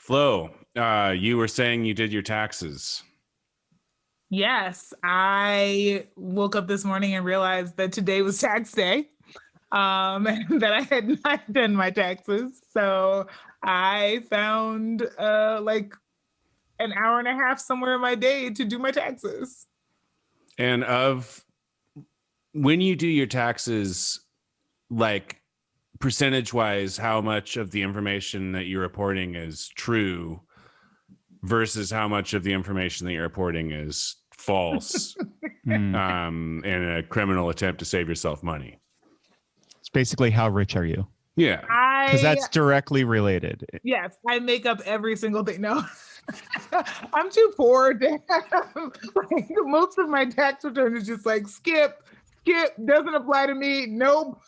Flo, you were saying you did your taxes. Yes, I woke up this morning and realized that today was tax day, and that I had not done my taxes. So I found like an hour and a half somewhere in my day to do my taxes. And of when you do your taxes, like percentage wise, how much of the information that you're reporting is true versus how much of the information that you're reporting is false in a criminal attempt to save yourself money? It's basically how rich are you? Yeah. Because that's directly related. Yes, I make up every single thing. No, I'm too poor to have, like, most of my tax return is just like skip, doesn't apply to me. Nope.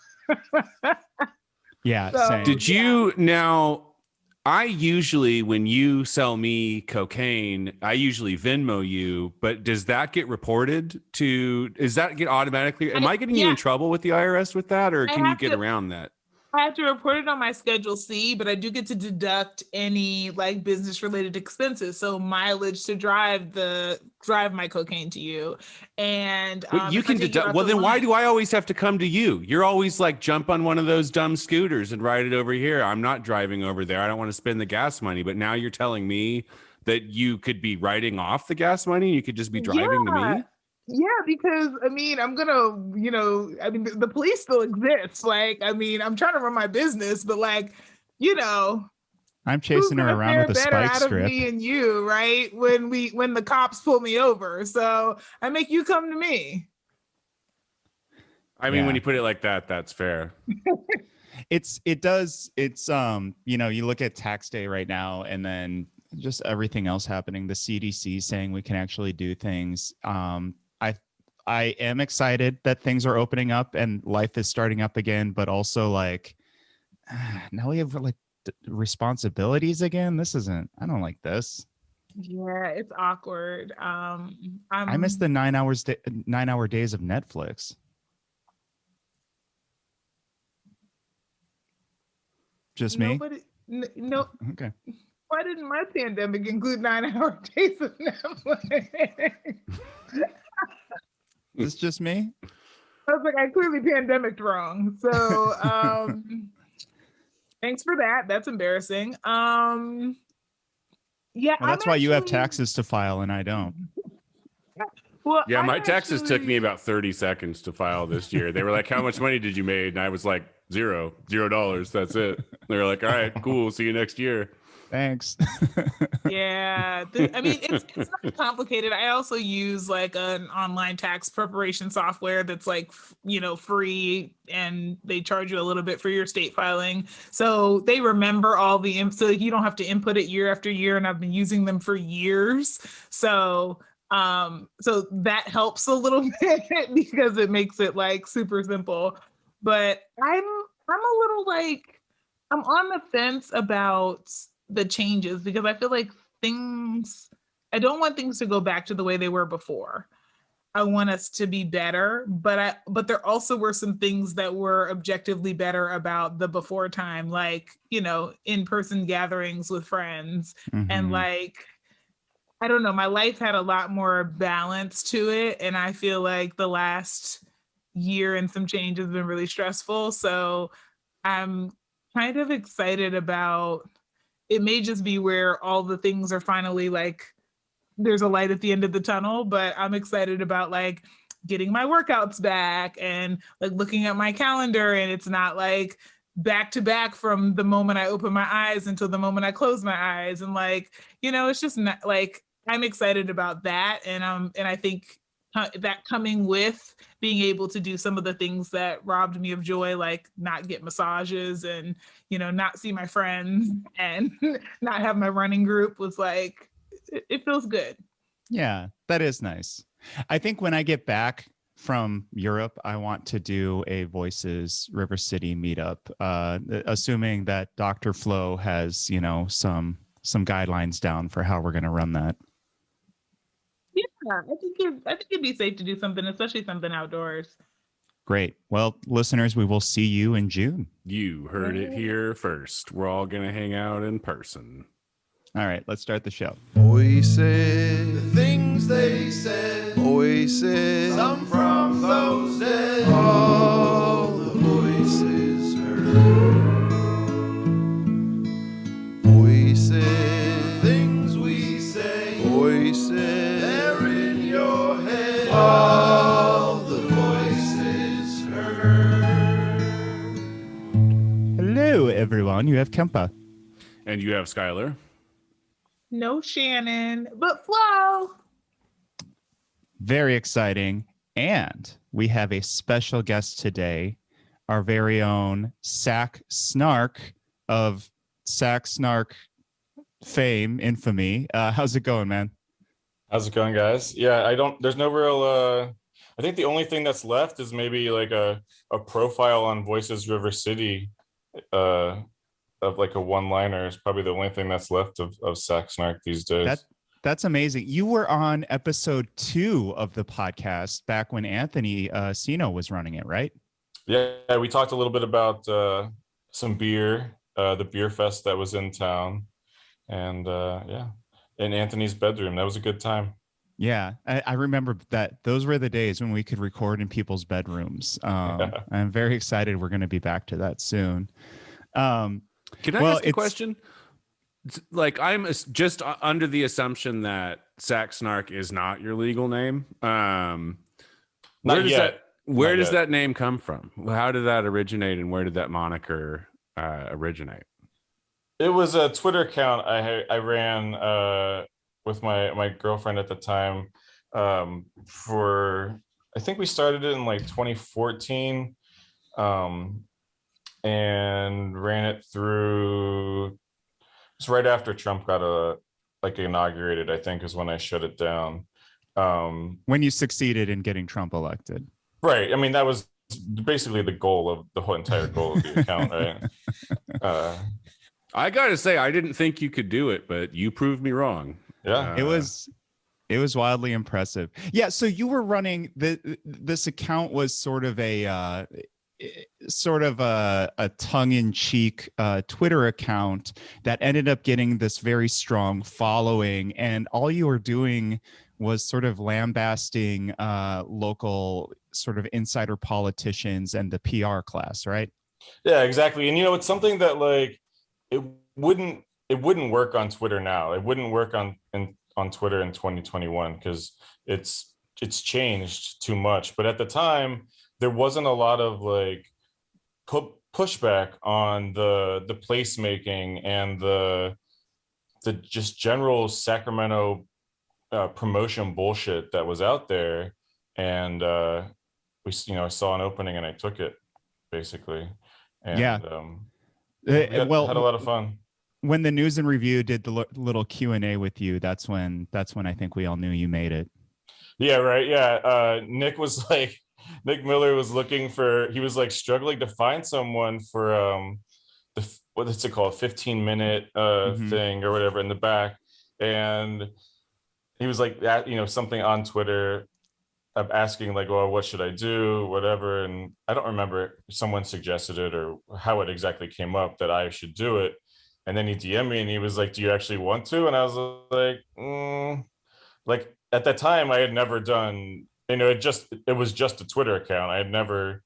Yeah, So, same. Did you now? I usually, when you sell me cocaine, I usually Venmo you, but does that get reported to, does that get automatically, am I getting you in trouble with the IRS with that, or can you get around that? I have to report it on my Schedule C, but I do get to deduct any like business related expenses. So mileage to drive my cocaine to you. And you can deduct. Well, then why do I always have to come to you? You're always like, jump on one of those dumb scooters and ride it over here. I'm not driving over there. I don't want to spend the gas money. But now you're telling me that you could be writing off the gas money. You could just be driving to me. Yeah, because I mean, I'm gonna, the police still exists. Like, I mean, I'm trying to run my business, but like, I'm chasing her around with a spike strip. Out of me and you, right? When the cops pull me over, so I make you come to me. I mean, when you put it like that, that's fair. You look at tax day right now, and then just everything else happening. The CDC saying we can actually do things. I am excited that things are opening up and life is starting up again, but also like now we have like responsibilities again. I don't like this. Yeah, it's awkward. I miss the 9-hour days of Netflix. Just me? No. Okay. Why didn't my pandemic include 9-hour days of Netflix? It's just me. I was like, I clearly pandemic'd wrong. So thanks for that. That's embarrassing. Yeah, well, that's why you have taxes to file and I don't. Well, yeah, my taxes took me about 30 seconds to file this year. They were like, how much money did you make? And I was like, $0. That's it. They were like, all right, cool. See you next year. Thanks. Yeah, I mean, it's not complicated. I also use like an online tax preparation software that's like, free, and they charge you a little bit for your state filing. So they remember all so you don't have to input it year after year. And I've been using them for years. So that helps a little bit because it makes it like super simple. But I'm a little like, I'm on the fence about the changes because I feel like I don't want things to go back to the way they were before. I want us to be better, but there also were some things that were objectively better about the before time, like, in-person gatherings with friends. Mm-hmm. And like, I don't know, my life had a lot more balance to it. And I feel like the last year and some change has been really stressful. So I'm kind of excited about, it may just be where all the things are finally like, there's a light at the end of the tunnel, but I'm excited about like getting my workouts back and like looking at my calendar, and it's not like back to back from the moment I open my eyes until the moment I close my eyes. And like, it's just not like, I'm excited about that. And I think that coming with being able to do some of the things that robbed me of joy, like not get massages and, not see my friends and not have my running group, was like, it feels good. Yeah, that is nice. I think when I get back from Europe, I want to do a Voices River City meetup, assuming that Dr. Flo has, some guidelines down for how we're going to run that. Yeah, I think it'd be safe to do something, especially something outdoors. Great. Well, listeners, we will see you in June. You heard it here first. We're all going to hang out in person. All right, let's start the show. Voices, the things they said. Voices, some from those dead. All the voices heard. Voices, things we say. Voices, they're in your head. All the voices heard. Hello, everyone. You have Kempa. And you have Skyler. No Shannon, but Flo. Very exciting. And we have a special guest today, our very own Sac Snark of Sac Snark fame, infamy. How's it going, man? How's it going, guys? Yeah, there's no real, I think the only thing that's left is maybe like a profile on Voices River City, of like a one-liner is probably the only thing that's left of Sac Snark these days. That's amazing. You were on episode 2 of the podcast back when Anthony Sino was running it, right? Yeah, we talked a little bit about some beer, the beer fest that was in town, and in Anthony's bedroom. That was a good time. Yeah, I remember that. Those were the days when we could record in people's bedrooms. I'm very excited we're going to be back to that soon. Can I ask a question? Like, I'm just under the assumption that Sac Snark is not your legal name. Where does that name come from? How did that originate, and where did that moniker originate? It was a Twitter account I ran with my girlfriend at the time. I think we started it in like 2014. And ran it through. It's right after Trump got inaugurated, I think, is when I shut it down. When you succeeded in getting Trump elected. Right. I mean, that was basically the goal of the whole entire goal of the account, right? I gotta say, I didn't think you could do it, but you proved me wrong. Yeah. It was wildly impressive. Yeah. So you were running this account was sort of a tongue-in-cheek Twitter account that ended up getting this very strong following, and all you were doing was sort of lambasting local sort of insider politicians and the PR class, right? Yeah, exactly. And it's something that like it wouldn't work on Twitter now. It wouldn't work on Twitter in 2021 because it's changed too much. But at the time, there wasn't a lot of like pushback on the placemaking and the just general Sacramento promotion bullshit that was out there, and I saw an opening and I took it, basically. And yeah, had a lot of fun. When the News and Review did the little Q&A with you, that's when I think we all knew you made it. Yeah, right. Yeah, Nick Miller was he was like struggling to find someone for what is it called, 15-minute thing or whatever in the back, and he was like that, something on Twitter asking like, well, what should I do, whatever, and I don't remember, someone suggested it or how it exactly came up that I should do it, and then he DM'd me and he was like, do you actually want to? And I was like, like at that time I had never done, it was just a Twitter account. I had never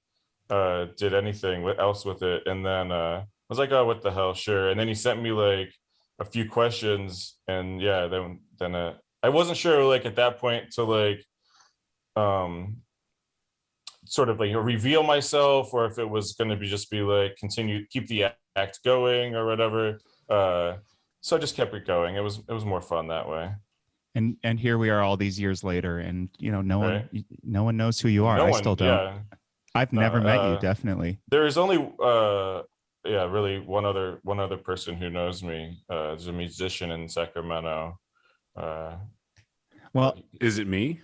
did anything else with it. And then I was like, oh, what the hell, sure. And then he sent me like a few questions, and yeah, then I wasn't sure like at that point to like sort of like reveal myself, or if it was going to be like keep the act going or whatever. So I just kept it going. It was more fun that way. And here we are all these years later, and no one knows who you are. I still don't. Yeah. I've never met you, definitely. There is only really one other person who knows me. There's a musician in Sacramento. Well, is it me?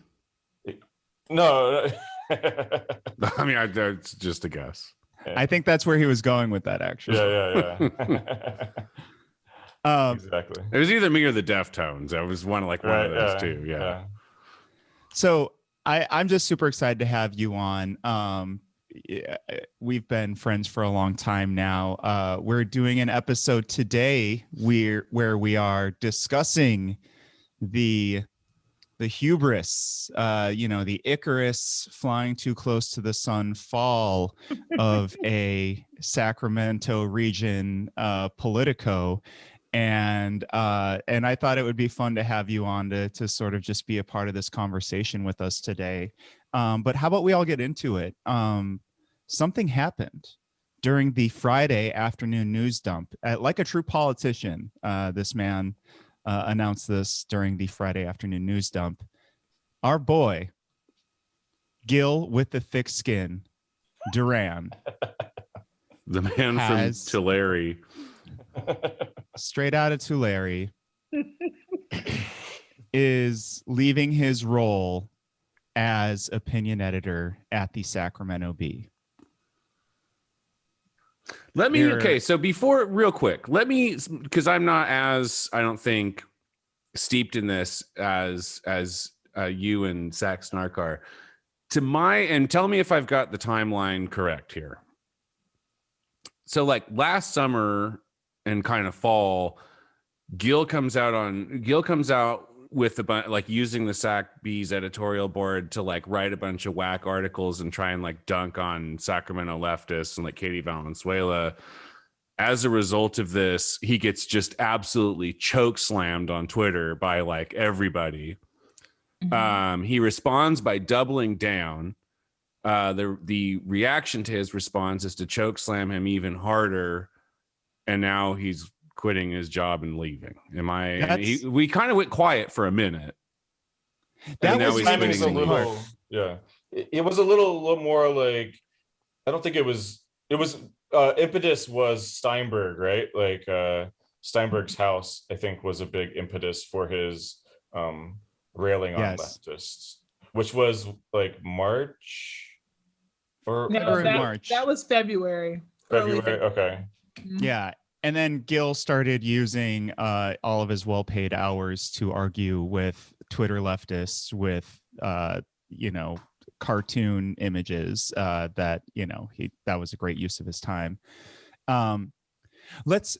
No. I mean, it's just a guess. Yeah. I think that's where he was going with that, actually. Yeah. Exactly. It was either me or the Deftones. I was one of those two. Yeah. So I'm just super excited to have you on. we've been friends for a long time now. We're doing an episode today where we are discussing the hubris, the Icarus flying too close to the sun fall of a Sacramento region Politico. And I thought it would be fun to have you on to sort of just be a part of this conversation with us today. But how about we all get into it? Something happened during the Friday afternoon news dump. Like a true politician, this man announced this during the Friday afternoon news dump. Our boy, Gil with the thick skin, Duran. The man from Tulare. Straight out of Tulare, is leaving his role as opinion editor at the Sacramento Bee. So before, real quick, because I'm not as, I don't think, steeped in this as you and Sac Snark are. And tell me if I've got the timeline correct here. So like last summer and kind of fall, Gil comes out with using the Sac Bee's editorial board to like write a bunch of whack articles and try and like dunk on Sacramento leftists and like Katie Valenzuela. As a result of this, he gets just absolutely choke slammed on Twitter by like everybody. Mm-hmm. He responds by doubling down. The reaction to his response is to choke slam him even harder. And now he's quitting his job and leaving. We kind of went quiet for a minute. That was a little, yeah. It was a little more like, I don't think it was impetus was Steinberg, right? Like Steinberg's house, I think, was a big impetus for his railing on leftists, which was like March or March. That was February. February, okay. Yeah. And then Gil started using all of his well-paid hours to argue with Twitter leftists with, cartoon images that was a great use of his time. Let's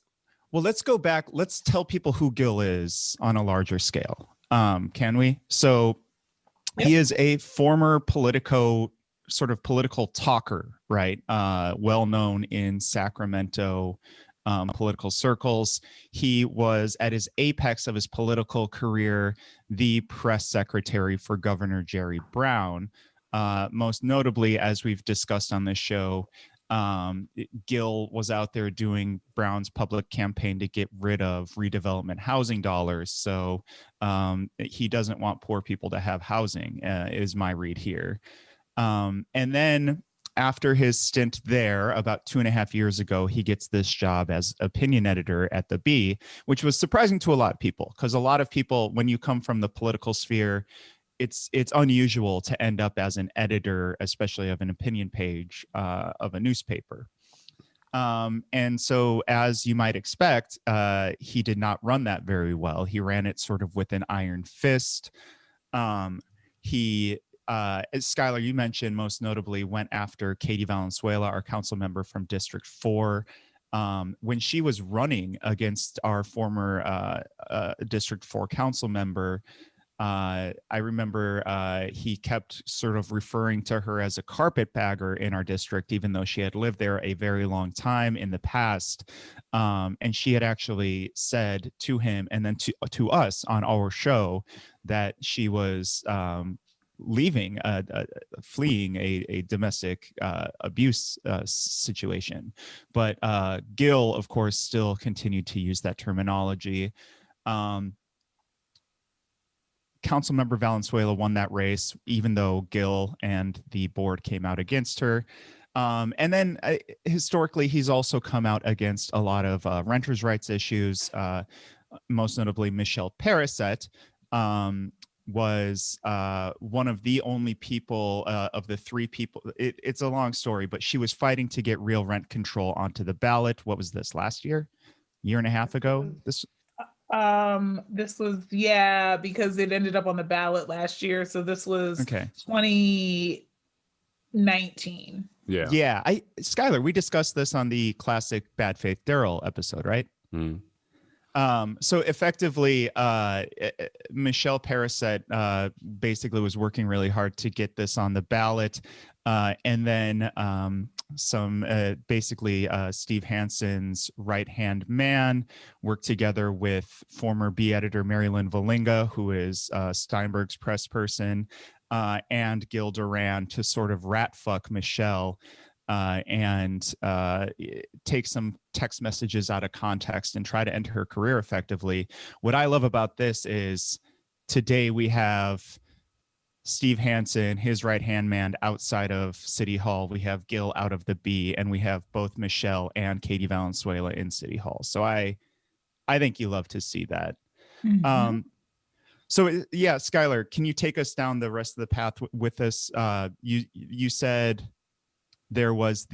go back. Let's tell people who Gil is on a larger scale. Can we? So he is a former political talker, right? Well known in Sacramento political circles. He was at his apex of his political career, the press secretary for Governor Jerry Brown. Most notably, as we've discussed on this show, Gil was out there doing Brown's public campaign to get rid of redevelopment housing dollars. So he doesn't want poor people to have housing, is my read here. And then after his stint there, about 2.5 years ago, he gets this job as opinion editor at the Bee, which was surprising to a lot of people, because a lot of people, when you come from the political sphere, it's unusual to end up as an editor, especially of an opinion page of a newspaper. And so, as you might expect, he did not run that very well. He ran it sort of with an iron fist. As Skyler, you mentioned, most notably went after Katie Valenzuela, our council member from District 4, when she was running against our former District 4 council member. I remember he kept sort of referring to her as a carpetbagger in our district, even though she had lived there a very long time in the past. And she had actually said to him and then to us on our show that she was fleeing a domestic abuse situation. But Gil, of course, still continued to use that terminology. Councilmember Valenzuela won that race, even though Gil and the board came out against her. And then historically, he's also come out against a lot of renters' rights issues, most notably Michelle Parasette, was one of the only people of the three people. It's a long story, but she was fighting to get real rent control onto the ballot. What was this, last year? Year and a half ago? This was, because it ended up on the ballot last year. So this was 2019. Yeah. Skyler, we discussed this on the classic Bad Faith Daryl episode, right? So effectively, Michelle Parasette basically was working really hard to get this on the ballot. And then Steve Hanson's right-hand man worked together with former B editor Mary Lynn Valinga, who is Steinberg's press person, and Gil Duran to sort of rat fuck Michelle and take some text messages out of context and try to end her career effectively. What I love about this is today we have Steve Hansen, his right-hand man, outside of City Hall. We have Gil out of the B, and we have both Michelle and Katie Valenzuela in City Hall. So I think you love to see that. So yeah, Skyler, can you take us down the rest of the path with us? You said there was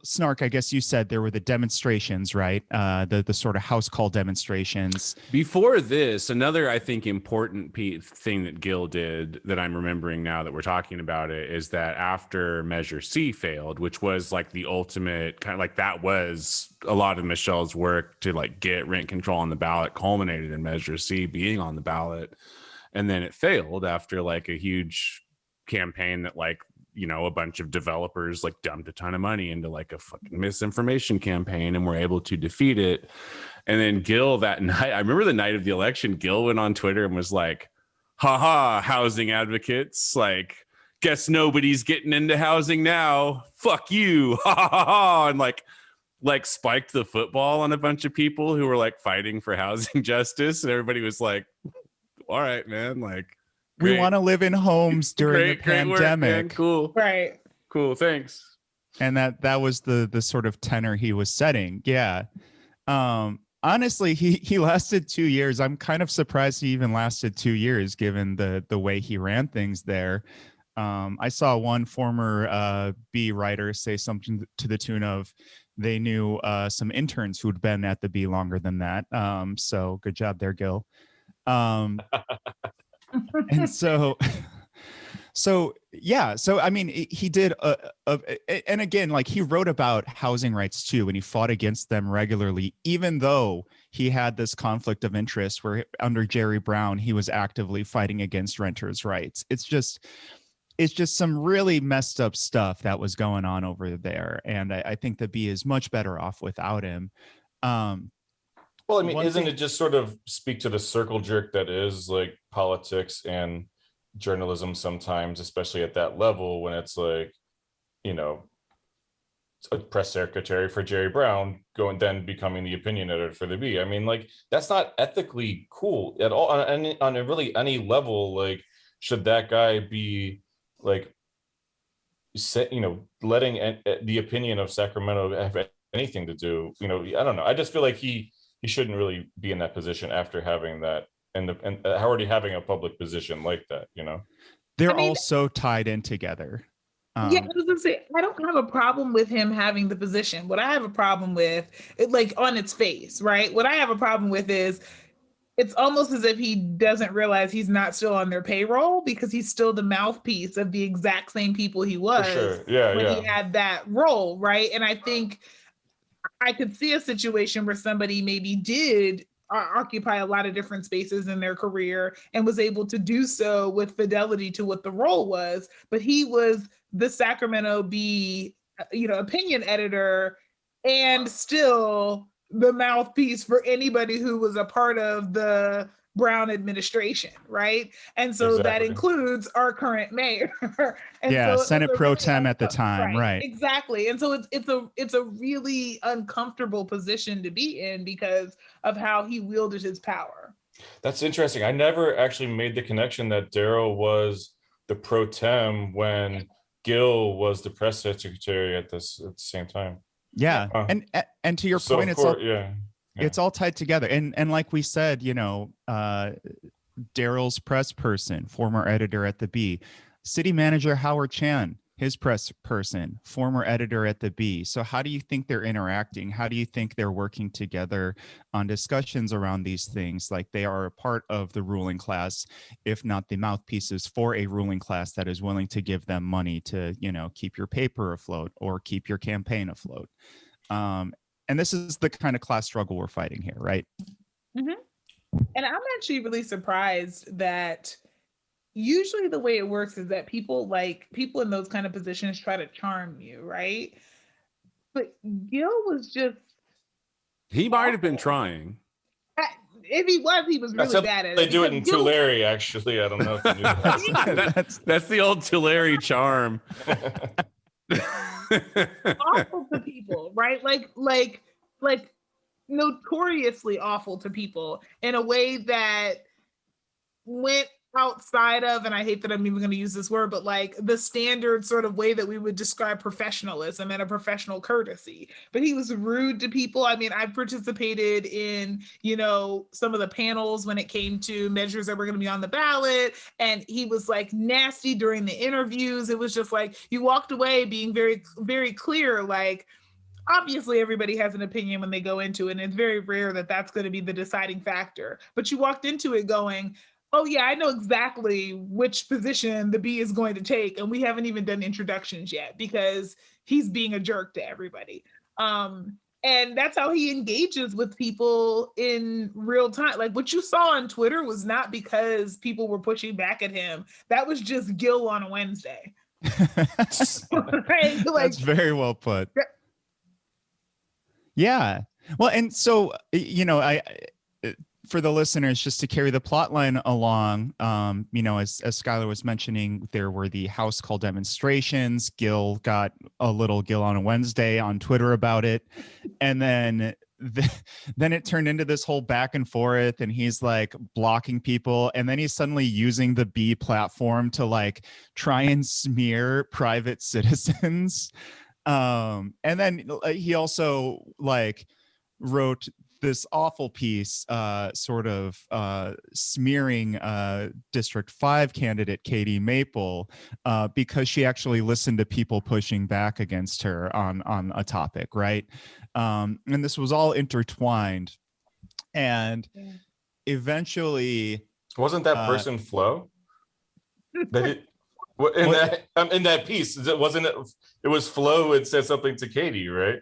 Snark, I guess you said there were the demonstrations, right? The sort of house call demonstrations. Before this, another, I think, important thing that Gil did that I'm remembering now that we're talking about it is that after Measure C failed, which was like the ultimate kind of like that was a lot of Michelle's work to like get rent control on the ballot culminated in Measure C being on the ballot. And then it failed after like a huge campaign that like, you know, a bunch of developers like dumped a ton of money into like a fucking misinformation campaign and were able to defeat it. And then Gil that night, I remember the night of the election, Gil went on Twitter and was like, haha, housing advocates, like, guess nobody's getting into housing now. Fuck you. Ha ha ha. And like spiked the football on a bunch of people who were like fighting for housing justice. And everybody was like, all right, man, like, we want to live in homes during the pandemic. Work, cool. Right. Cool. Thanks. And that was the sort of tenor he was setting. Yeah. Honestly, he lasted 2 years. I'm kind of surprised he even lasted 2 years, given the way he ran things there. I saw one former B writer say something to the tune of, they knew some interns who'd been at the B longer than that. So good job there, Gil. And so I mean, he did and again, like he wrote about housing rights too, and he fought against them regularly, even though he had this conflict of interest where under Jerry Brown he was actively fighting against renters' rights. It's just some really messed up stuff that was going on over there, and I think the B is much better off without him. Well, I mean, isn't it just sort of speak to the circle jerk that is like politics and journalism sometimes, especially at that level when it's like, you know, a press secretary for Jerry Brown going then becoming the opinion editor for the B. I mean, like, that's not ethically cool at all on a really any level. Like, should that guy be like, you know, letting the opinion of Sacramento have anything to do? You know, I don't know. I just feel like he shouldn't really be in that position after having that and already having a public position like that, you know? They're all so tied in together. Yeah, I was gonna say, I don't have a problem with him having the position. What I have a problem with, like on its face, right? What I have a problem with is it's almost as if he doesn't realize he's not still on their payroll because he's still the mouthpiece of the exact same people he was when he had that role, right? And I think I could see a situation where somebody maybe did occupy a lot of different spaces in their career and was able to do so with fidelity to what the role was, but he was the Sacramento Bee, you know, opinion editor and still the mouthpiece for anybody who was a part of the Brown administration, right? And so that includes our current mayor. And so Senate Pro Tem at the time, right? Exactly. And so it's a really uncomfortable position to be in because of how he wielded his power. That's interesting. I never actually made the connection that Daryl was the pro tem when Gil was the press secretary at the same time. Yeah, and to your point, it's all tied together. And like we said, you know, Daryl's press person, former editor at the B, city manager Howard Chan, his press person, former editor at the Bee. So how do you think they're interacting? How do you think they're working together on discussions around these things? Like they are a part of the ruling class, if not the mouthpieces for a ruling class that is willing to give them money to, you know, keep your paper afloat or keep your campaign afloat. And this is the kind of class struggle we're fighting here, right? Mm-hmm. And I'm actually really surprised that usually the way it works is that people in those kind of positions try to charm you, right? But Gil was just He might have been trying. If he was really bad at it. They do it in Tulare, actually. I don't know if you knew that. That's the old Tulare charm. Awful to people, right? Like notoriously awful to people in a way that went outside of, and I hate that I'm even going to use this word, but like the standard sort of way that we would describe professionalism and a professional courtesy. But he was rude to people. I mean, I've participated in, you know, some of the panels when it came to measures that were going to be on the ballot, and he was like nasty during the interviews. It was just like you walked away being very, very clear, like, obviously everybody has an opinion when they go into it, and it's very rare that that's going to be the deciding factor. But you walked into it going, oh yeah, I know exactly which position the Bee is going to take, and we haven't even done introductions yet because he's being a jerk to everybody. And that's how he engages with people in real time. Like what you saw on Twitter was not because people were pushing back at him. That was just Gil on a Wednesday. Right? Like, that's very well put. Yeah. Well, and so, you know, I for the listeners, just to carry the plot line along, you know, as Skyler was mentioning, there were the house call demonstrations. Gil got a little Gil on a Wednesday on Twitter about it. And then it turned into this whole back and forth, and he's like blocking people. And then he's suddenly using the Bee platform to like try and smear private citizens. And then he also like wrote this awful piece sort of smearing District 5 candidate Katie Maple because she actually listened to people pushing back against her on a topic, right? And this was all intertwined. And eventually... Wasn't that person Flo? In that piece, it was Flo who had said something to Katie, right?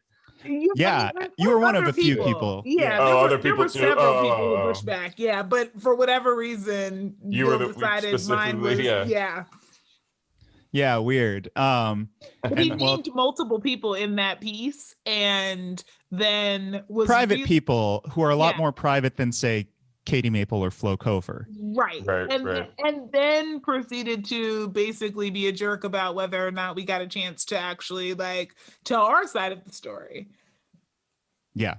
Yeah, you were one of a few people. Yeah, there were several people who pushed back. Yeah, but for whatever reason, you were decided mine was yeah, weird. But he named multiple people in that piece, and then was private people who are a lot more private than, say, Katie Maple or Flo Kofer. Right. And then proceeded to basically be a jerk about whether or not we got a chance to actually like tell our side of the story. Yeah.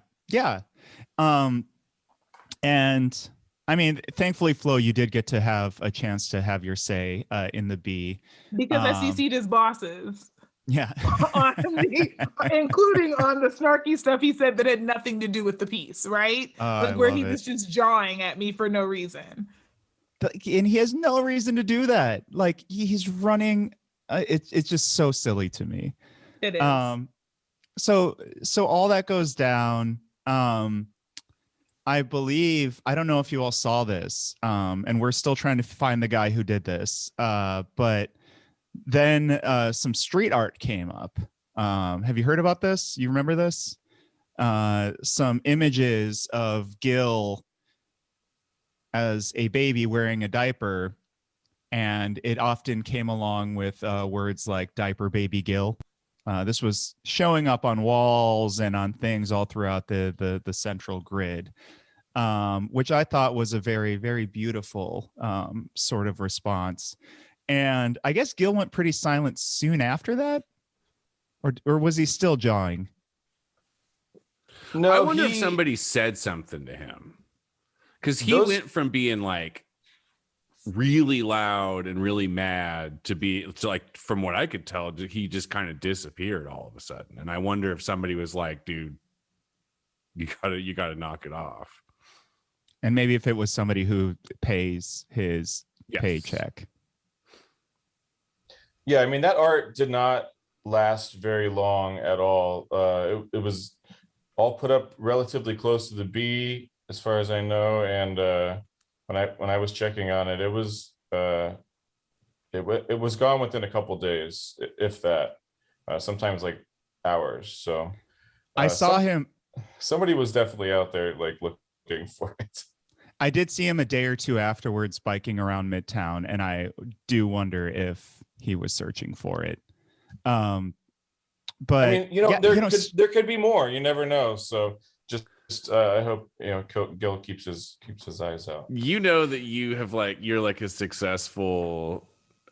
And I mean, thankfully, Flo, you did get to have a chance to have your say in the Bee. Because I CC'd his bosses. Yeah. Including on the snarky stuff he said that had nothing to do with the piece, right? Like where he was just jawing at me for no reason. And he has no reason to do that. Like he's running. It's just so silly to me. It is. So all that goes down. I believe, I don't know if you all saw this, and we're still trying to find the guy who did this, but then some street art came up. Have you heard about this? You remember this? Some images of Gil as a baby wearing a diaper, and it often came along with words like diaper baby Gil. This was showing up on walls and on things all throughout the central grid, which I thought was a very, very beautiful sort of response. And I guess Gil went pretty silent soon after that, or was he still jawing? No, I wonder if somebody said something to him, because he went from being like really loud and really mad to like, from what I could tell, he just kind of disappeared all of a sudden. And I wonder if somebody was like, dude, you gotta knock it off. And maybe if it was somebody who pays his paycheck. Yeah, I mean, that art did not last very long at all. It was all put up relatively close to the B, as far as I know. And when I was checking on it, it was it was gone within a couple days, if that. Sometimes like hours. So I saw him. Somebody was definitely out there like looking for it. I did see him a day or two afterwards biking around Midtown, and I do wonder if he was searching for it. But I mean, there could be more. You never know. So just I hope Gil keeps his eyes out. You know that you're like a successful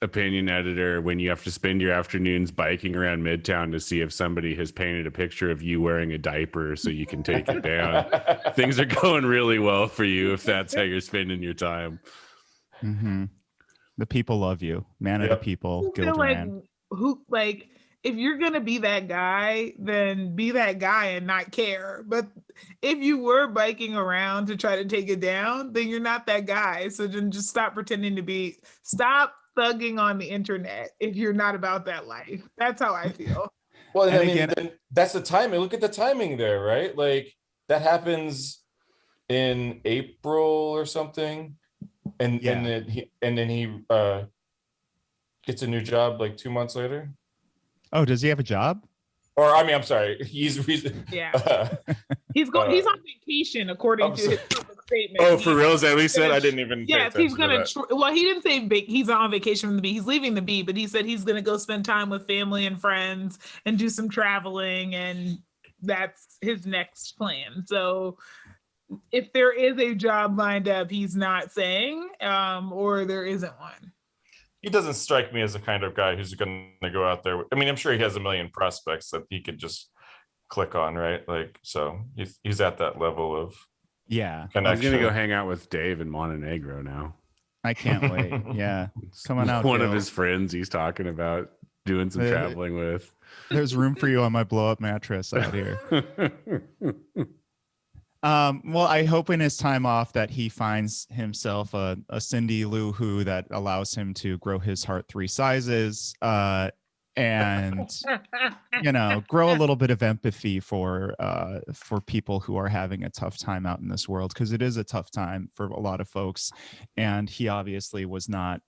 opinion editor when you have to spend your afternoons biking around Midtown to see if somebody has painted a picture of you wearing a diaper so you can take it down. Things are going really well for you if that's how you're spending your time. Mm-hmm. The people love you, man. Of the people, Gil Duran. If you're gonna be that guy, then be that guy and not care. But if you were biking around to try to take it down, then you're not that guy. So then just stop pretending to be. Stop thugging on the internet if you're not about that life. That's how I feel. Well, I mean, that's the timing. Look at the timing there, right? Like that happens in April or something, and then he gets a new job like 2 months later. Oh, does he have a job? Or I mean, I'm sorry. He's he's on vacation according to his public statement. Oh, for real? Is that what he said? I didn't even. Yes, he's gonna. Well, he didn't say he's on vacation from the B. He's leaving the B, but he said he's gonna go spend time with family and friends and do some traveling, and that's his next plan. So, if there is a job lined up, he's not saying, or there isn't one. He doesn't strike me as the kind of guy who's going to go out there. I mean, I'm sure he has a million prospects that he could just click on, right? Like, so he's at that level of connection. He's going to go hang out with Dave in Montenegro now. I can't wait. Yeah, coming out. One of his friends he's talking about doing some traveling with. There's room for you on my blow up mattress out here. Well, I hope in his time off that he finds himself a Cindy Lou Who that allows him to grow his heart 3 sizes, and grow a little bit of empathy for people who are having a tough time out in this world, because it is a tough time for a lot of folks, and he obviously was not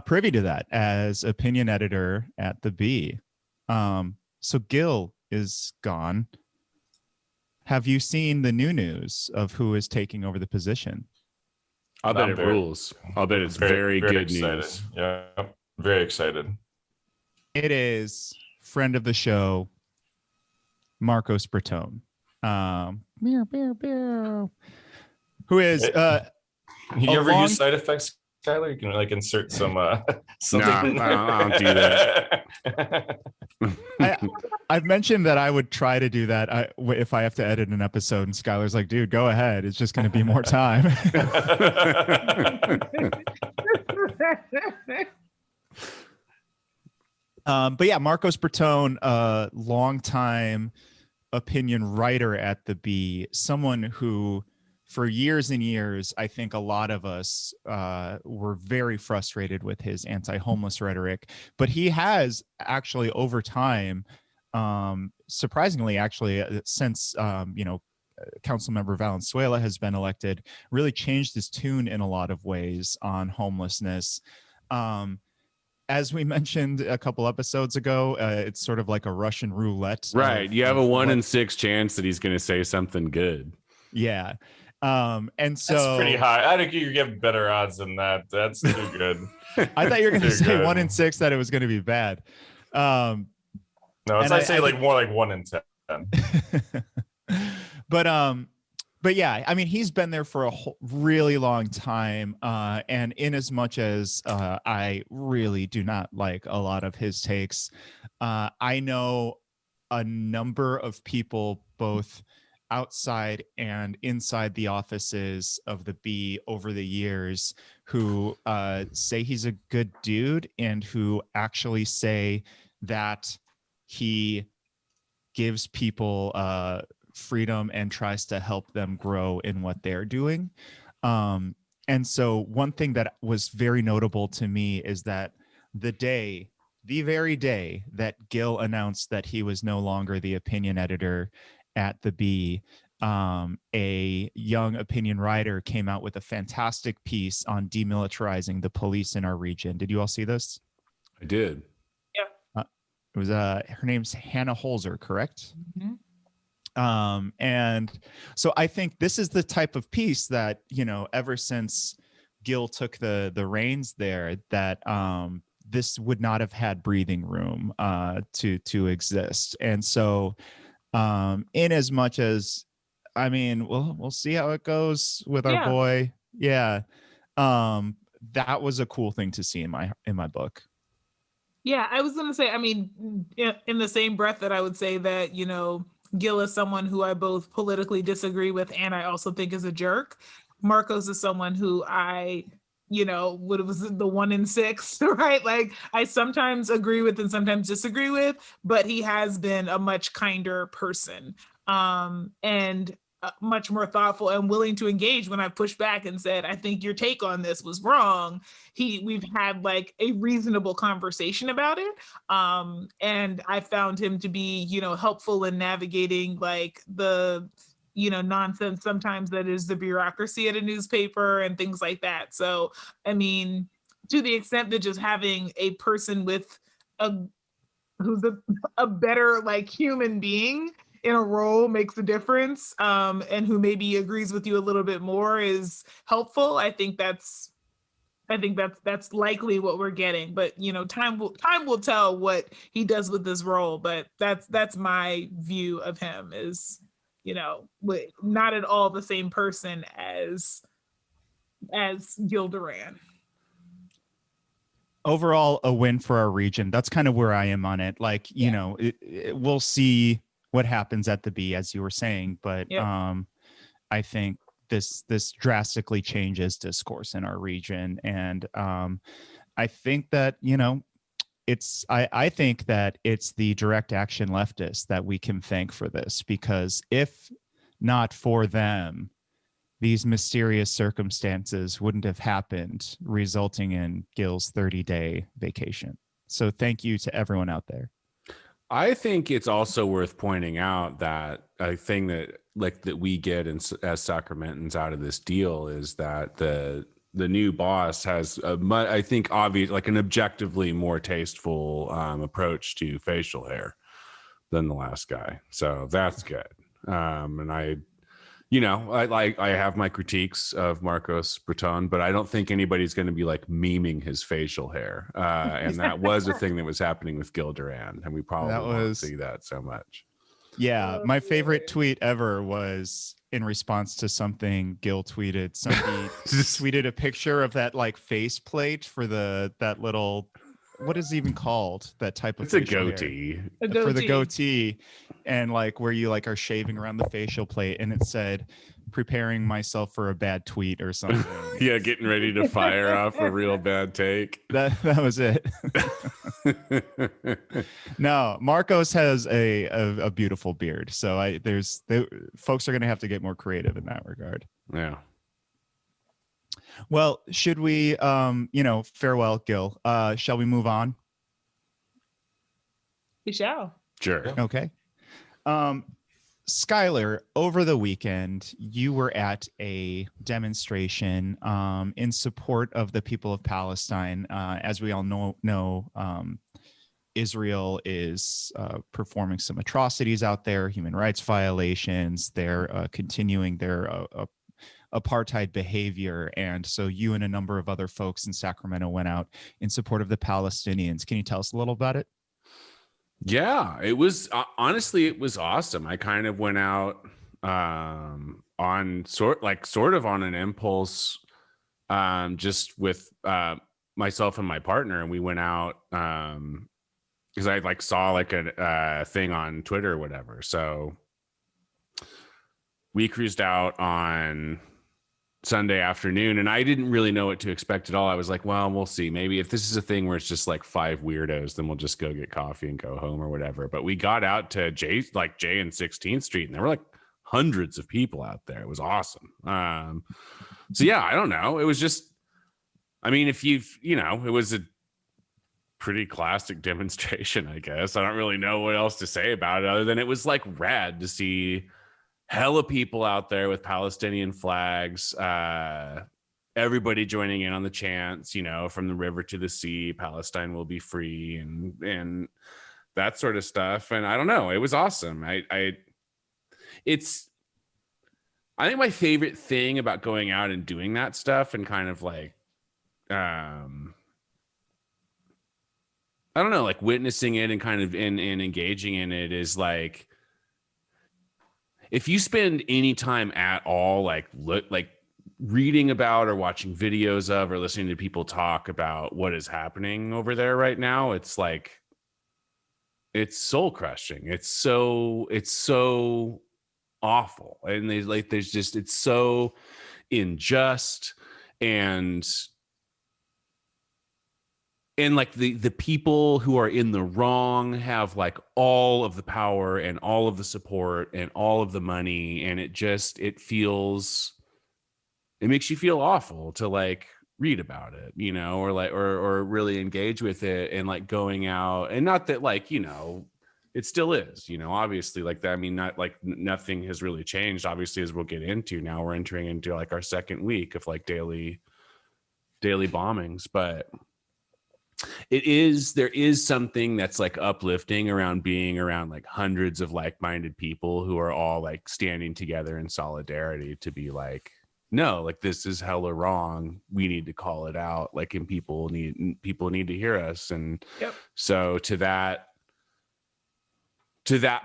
privy to that as opinion editor at the B. So Gil is gone. Have you seen the new news of who is taking over the position? I'll bet it rules. I'll bet it's very good excited. News. Yeah, very excited. It is friend of the show, Marcos Bertone. Who is you ever use side effects, Skyler? You can like insert some something. No, I don't do that. I've mentioned that I would try to do that if I have to edit an episode, and Skyler's like, dude, go ahead. It's just going to be more time. But yeah, Marcos Bertone, longtime opinion writer at the B, someone who for years and years, I think a lot of us were very frustrated with his anti-homeless rhetoric, but he has actually over time, surprisingly, actually, since, Councilmember Valenzuela has been elected, really changed his tune in a lot of ways on homelessness. As we mentioned a couple episodes ago, it's sort of like a Russian roulette. Right. You have a 1 in 6 chance that he's going to say something good. Yeah. And so that's pretty high. I think you give better odds than that. That's too good. I thought you were going to say good. 1 in 6 that it was going to be bad. No, it's I say like more like 1 in 10. But yeah, I mean, he's been there for a really long time. And in as much as I really do not like a lot of his takes, I know a number of people, both outside and inside the offices of the B over the years, who say he's a good dude and who actually say that he gives people freedom and tries to help them grow in what they're doing. And so one thing that was very notable to me is that the very day that Gil announced that he was no longer the opinion editor at the Bee, a young opinion writer came out with a fantastic piece on demilitarizing the police in our region. Did you all see this? I did. It was her name's Hannah Holzer, correct? Mm-hmm. And so I think this is the type of piece that, you know, ever since Gil took the reins there, that this would not have had breathing room to exist. And so in as much as, I mean, we'll see how it goes with our boy. Yeah. That was a cool thing to see in my book. Yeah, I was going to say, I mean, in the same breath that I would say that, you know, Gil is someone who I both politically disagree with and I also think is a jerk. Marcos is someone who I, you know, what was the 1 in 6, right? Like I sometimes agree with and sometimes disagree with, but he has been a much kinder person and much more thoughtful and willing to engage when I pushed back and said, I think your take on this was wrong. We've had like a reasonable conversation about it. And I found him to be, you know, helpful in navigating like the, you know, nonsense sometimes that is the bureaucracy at a newspaper and things like that. So, I mean, to the extent that just having a person with who's a better like human being in a role makes a difference, and who maybe agrees with you a little bit more is helpful. I think that's likely what we're getting. But you know, time will tell what he does with this role. But that's my view of him is, you know, not at all the same person as Gil Duran. Overall, a win for our region. That's kind of where I am on it. Like, you know, we'll see what happens at the Bee, as you were saying, but I think this drastically changes discourse in our region, and I think that, you know, I think that it's the direct action leftists that we can thank for this, because if not for them, these mysterious circumstances wouldn't have happened, resulting in Gil's 30-day vacation. So thank you to everyone out there. I think it's also worth pointing out that a thing that we get as Sacramentans out of this deal is that the new boss has I think obvious, like an objectively more tasteful approach to facial hair than the last guy. So that's good. And I have my critiques of Marcos Breton, but I don't think anybody's going to be like memeing his facial hair. And that was a thing that was happening with Gil Duran, and we probably won't see that so much. Yeah, my favorite tweet ever was in response to something Gil tweeted. Somebody tweeted a picture of that like face plate for that little, what is it even called? That type of it's a goatee. For the goatee, and like where you like are shaving around the facial plate, and it said, "Preparing myself for a bad tweet" or something. Yeah, getting ready to fire off a real bad take. That was it. No, Marcos has a beautiful beard, so folks are going to have to get more creative in that regard. Yeah. Well, should we, farewell, Gil. Shall we move on? We shall. Sure. Okay. Skyler, over the weekend, you were at a demonstration in support of the people of Palestine. As we all know, Israel is performing some atrocities out there, human rights violations. They're continuing their apartheid behavior. And so you and a number of other folks in Sacramento went out in support of the Palestinians. Can you tell us a little about it? Yeah, it was honestly, it was awesome. I kind of went out on sort of on an impulse, just with myself and my partner, and we went out because I like saw like a thing on Twitter or whatever. So we cruised out on Sunday afternoon, and I didn't really know what to expect at all. I was like, well, we'll see. Maybe if this is a thing where it's just like 5 weirdos, then we'll just go get coffee and go home or whatever. But we got out to J and 16th Street, and there were like hundreds of people out there. It was awesome. So yeah, I don't know. It was just, I mean, if it was pretty classic demonstration, I guess. I don't really know what else to say about it other than it was like rad to see hella people out there with Palestinian flags, everybody joining in on the chants, you know, from the river to the sea, Palestine will be free, and that sort of stuff. And I don't know, it was awesome. I think my favorite thing about going out and doing that stuff and kind of like, I don't know, like witnessing it and kind of in engaging in it is like, if you spend any time at all, like reading about or watching videos of or listening to people talk about what is happening over there right now, it's like, it's soul crushing. It's so awful. And it's so unjust, and like the people who are in the wrong have like all of the power and all of the support and all of the money, and it makes you feel awful to like read about it, you know, or like or really engage with it, and like going out, and not that like, you know, it still is, you know, obviously like that. I mean, not like nothing has really changed, obviously, as we'll get into. Now we're entering into like our second week of like daily bombings, but there is something that's like uplifting around being around like hundreds of like-minded people who are all like standing together in solidarity to be like, no, like this is hella wrong, we need to call it out, like, and people need to hear us. And Yep. So to that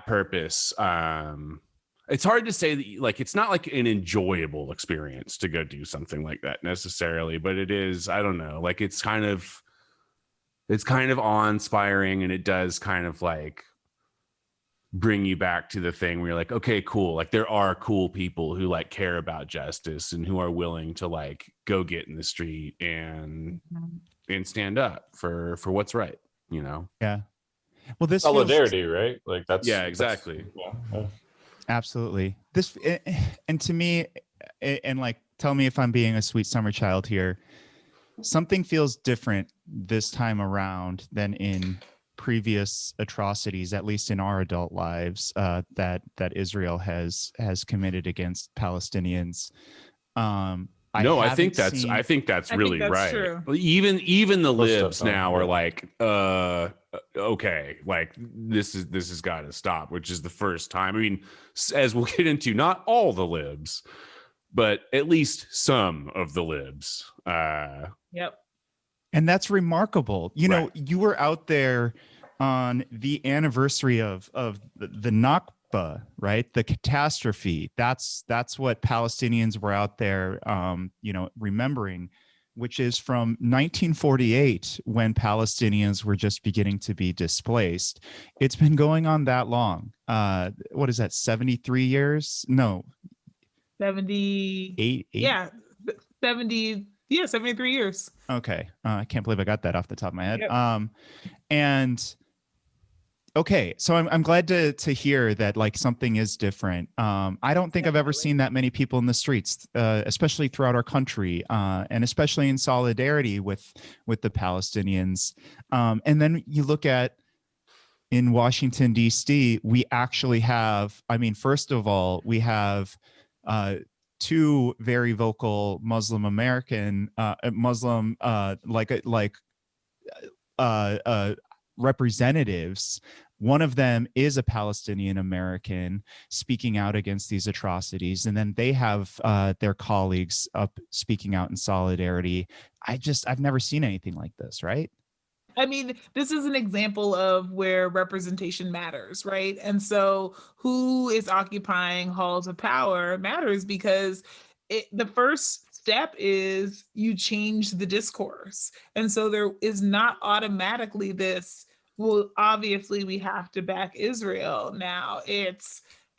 purpose, it's hard to say that, like, it's not like an enjoyable experience to go do something like that necessarily, but it is, I don't know, like it's kind of awe-inspiring, and it does kind of like bring you back to the thing where you're like, okay, cool, like there are cool people who like care about justice and who are willing to like go get in the street and stand up for what's right, you know? Yeah. Well, this solidarity, right? Like that's, yeah, exactly. Yeah. Absolutely. This, and to me, and like, tell me if I'm being a sweet summer child here, something feels different this time around than in previous atrocities, at least in our adult lives, that Israel has committed against Palestinians. I think that's really right. True. Even the libs now are like, okay, like this has got to stop, which is the first time. I mean, as we'll get into, not all the libs, but at least some of the libs. Yep. And that's remarkable. You know, you were out there on the anniversary of the Nakba, right? The catastrophe. That's what Palestinians were out there, you know, remembering, which is from 1948, when Palestinians were just beginning to be displaced. It's been going on that long. What is that? 73 years? No. 78. Yeah. 70. Yeah, 73 years. Okay. I can't believe I got that off the top of my head. Yep. And okay, so I'm glad to hear that like something is different. I don't think I've ever seen that many people in the streets, especially throughout our country, and especially in solidarity with the Palestinians. And then you look at in Washington, D.C., we actually have, I mean, first of all, we have two very vocal Muslim representatives. One of them is a Palestinian American speaking out against these atrocities, and then they have their colleagues up speaking out in solidarity. I've never seen anything like this, right? I mean, this is an example of where representation matters, right? And so who is occupying halls of power matters, because the first step is you change the discourse. And so there is not automatically this, well, obviously we have to back Israel now.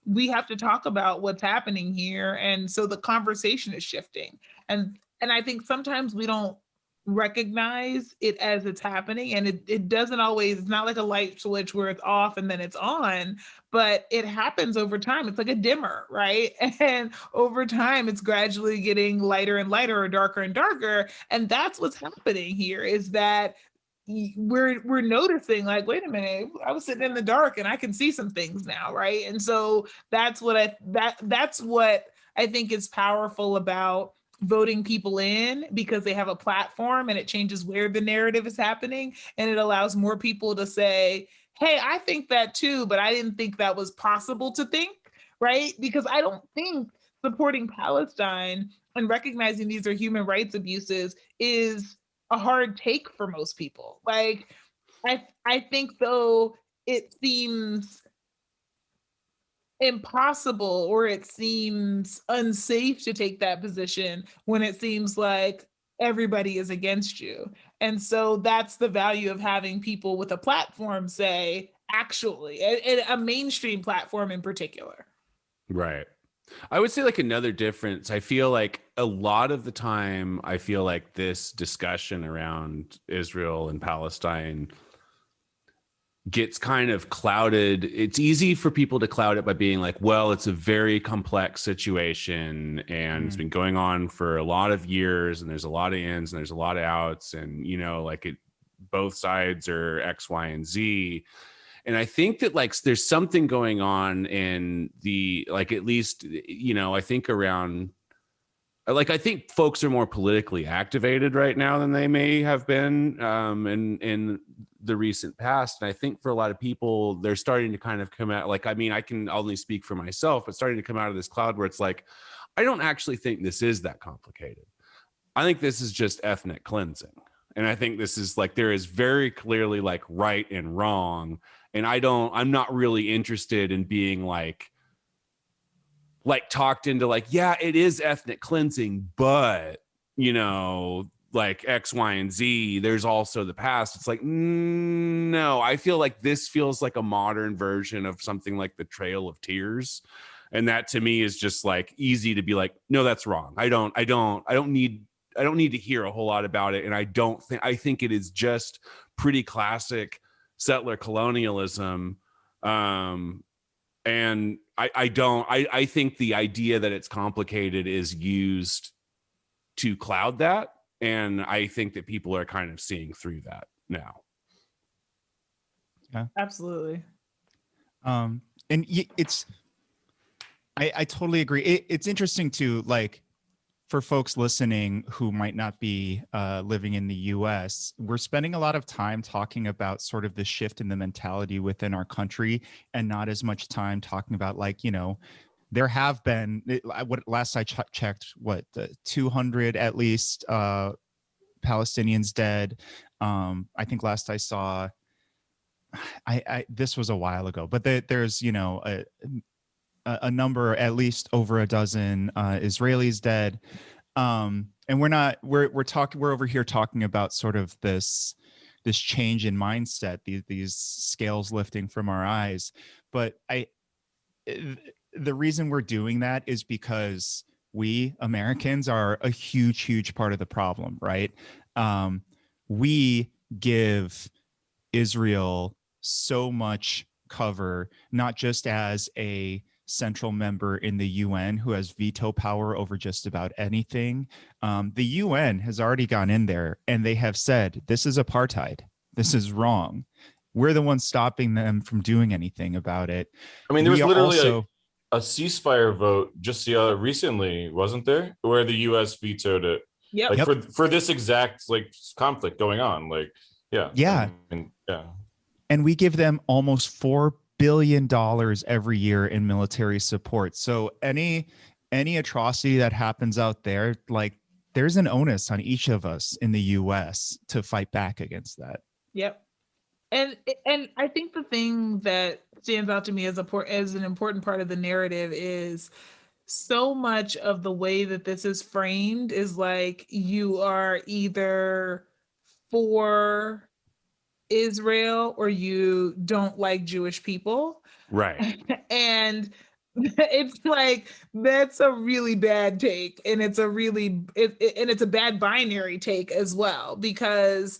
We have to talk about what's happening here. And so the conversation is shifting. And I think sometimes we don't recognize it as it's happening, and it doesn't always, it's not like a light switch where it's off and then it's on, but it happens over time. It's like a dimmer, right? And over time it's gradually getting lighter and lighter, or darker and darker. And that's what's happening here, is that we're noticing like, wait a minute, I was sitting in the dark and I can see some things now, right? And so that's what that's what I think is powerful about voting people in, because they have a platform and it changes where the narrative is happening, and it allows more people to say, hey, I think that too, but I didn't think that was possible to think, right? Because I don't think supporting Palestine and recognizing these are human rights abuses is a hard take for most people. Like, I think though it seems impossible, or it seems unsafe to take that position when it seems like everybody is against you. And so that's the value of having people with a platform say, actually, a mainstream platform in particular. Right. I would say like another difference, I feel like a lot of the time, I feel like this discussion around Israel and Palestine gets kind of clouded. It's easy for people to cloud it by being like, well, it's a very complex situation and it's been going on for a lot of years and there's a lot of ins and there's a lot of outs, and, you know, like both sides are X, Y, and Z. And I think that like there's something going on in the, like, at least, you know, I think around, like, I think folks are more politically activated right now than they may have been in the recent past. And I think for a lot of people, they're starting to kind of come out, like, I mean, I can only speak for myself, but starting to come out of this cloud where it's like, I don't actually think this is that complicated. I think this is just ethnic cleansing. And I think this is like, there is very clearly like right and wrong. And I'm not really interested in being like talked into like, yeah, it is ethnic cleansing, but, you know, like X, Y, and Z, there's also the past. It's like, no, I feel like this feels like a modern version of something like the Trail of Tears. And that to me is just like easy to be like, no, that's wrong. I don't need to hear a whole lot about it. And I think it is just pretty classic settler colonialism. And I think the idea that it's complicated is used to cloud that. And I think that people are kind of seeing through that now. Yeah, absolutely. And I totally agree. It's interesting too, like, for folks listening who might not be living in the US, we're spending a lot of time talking about sort of the shift in the mentality within our country, and not as much time talking about, like, you know, there have been, last I checked, 200 at least Palestinians dead. I think last I saw, this was a while ago, but there's, you know, a number, at least over a dozen Israelis dead. And we're over here talking about sort of this change in mindset, these scales lifting from our eyes. But the reason we're doing that is because we Americans are a huge part of the problem, right? We give Israel so much cover, not just as a central member in the UN who has veto power over just about anything. The UN has already gone in there and they have said, this is apartheid. This is wrong. We're the ones stopping them from doing anything about it. I mean, there was literally a ceasefire vote just recently, wasn't there? Where the US vetoed it. Yeah. Like for this exact like conflict going on. Like, yeah. Yeah. I mean, yeah. And we give them almost $4 billion every year in military support. So any atrocity that happens out there, like, there's an onus on each of us in the US to fight back against that. Yep. And I think the thing that stands out to me as an important part of the narrative is so much of the way that this is framed is like, you are either for Israel or you don't like Jewish people. Right. And it's like, that's a really bad take. And it's a bad binary take as well, because,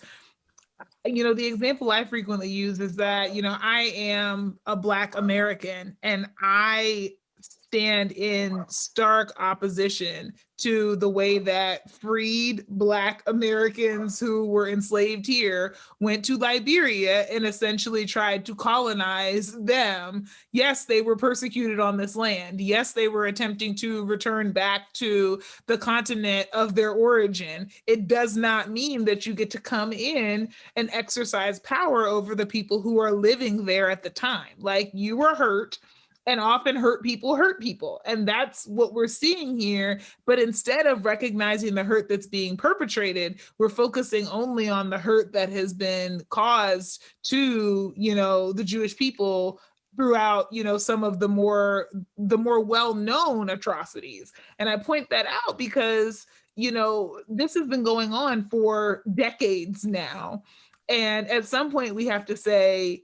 you know, the example I frequently use is that, you know, I am a Black American and I stand in stark opposition to the way that freed Black Americans who were enslaved here went to Liberia and essentially tried to colonize them. Yes, they were persecuted on this land. Yes, they were attempting to return back to the continent of their origin. It does not mean that you get to come in and exercise power over the people who are living there at the time. Like, you were hurt, and often hurt people. And that's what we're seeing here. But instead of recognizing the hurt that's being perpetrated, we're focusing only on the hurt that has been caused to, the Jewish people throughout, some of the more well-known atrocities. And I point that out because, this has been going on for decades now. And at some point we have to say,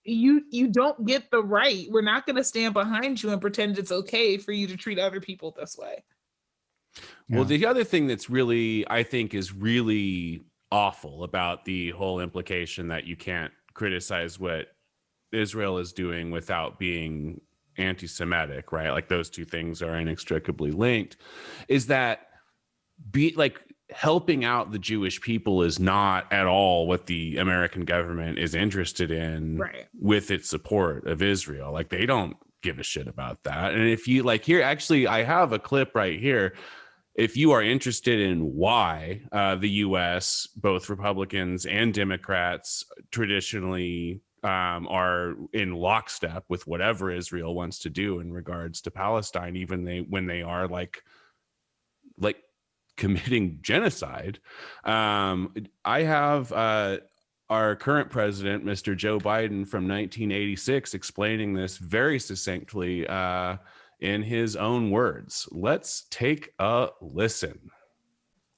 you don't get the right. We're not going to stand behind you and pretend it's okay for you to treat other people this way. Well, the other thing that's really, I think, is really awful about the whole implication that you can't criticize what Israel is doing without being anti-Semitic, right? Like, those two things are inextricably linked, is that helping out the Jewish people is not at all what the American government is interested in, right, with its support of Israel. Like, they don't give a shit about that. And if you here, actually, I have a clip right here. If you are interested in why the U.S., both Republicans and Democrats, traditionally are in lockstep with whatever Israel wants to do in regards to Palestine, even when they are like committing genocide. I have our current president, Mr. Joe Biden, from 1986, explaining this very succinctly in his own words. Let's take a listen.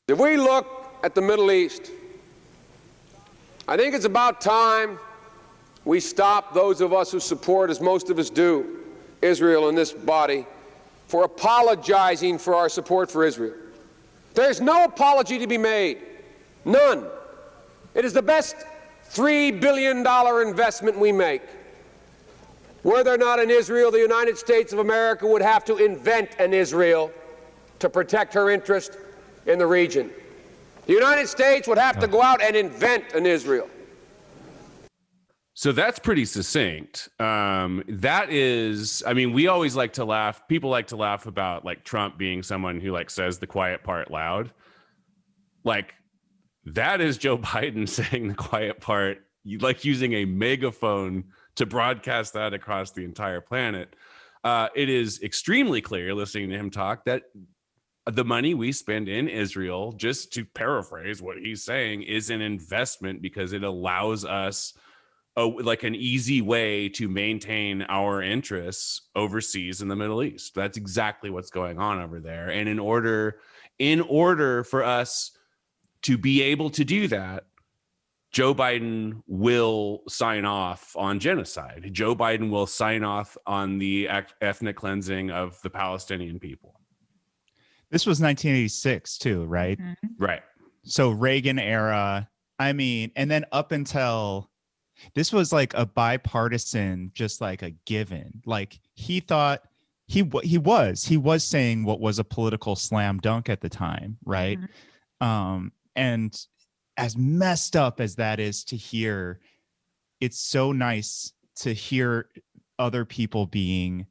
If we look at the Middle East, I think it's about time we stop, those of us who support, as most of us do, Israel in this body, for apologizing for our support for Israel. There's no apology to be made. None. It is the best $3 billion investment we make. Were there not an Israel, the United States of America would have to invent an Israel to protect her interest in the region. The United States would have to go out and invent an Israel. So that's pretty succinct. That is, I mean, we always like to laugh. People like to laugh about like Trump being someone who like says the quiet part loud. Like, that is Joe Biden saying the quiet part, like using a megaphone to broadcast that across the entire planet. It is extremely clear, listening to him talk, that the money we spend in Israel, just to paraphrase what he's saying, is an investment because it allows us like an easy way to maintain our interests overseas in the Middle East. That's exactly what's going on over there. And in order for us to be able to do that, Joe Biden will sign off on genocide. Joe Biden will sign off on the ethnic cleansing of the Palestinian people. This was 1986 too, right? Mm-hmm. Right. So Reagan era, I mean, and then up until this was like a bipartisan, just like a given. Like, he thought he was saying what was a political slam dunk at the time, right? Mm-hmm. And as messed up as that is to hear, it's so nice to hear other people being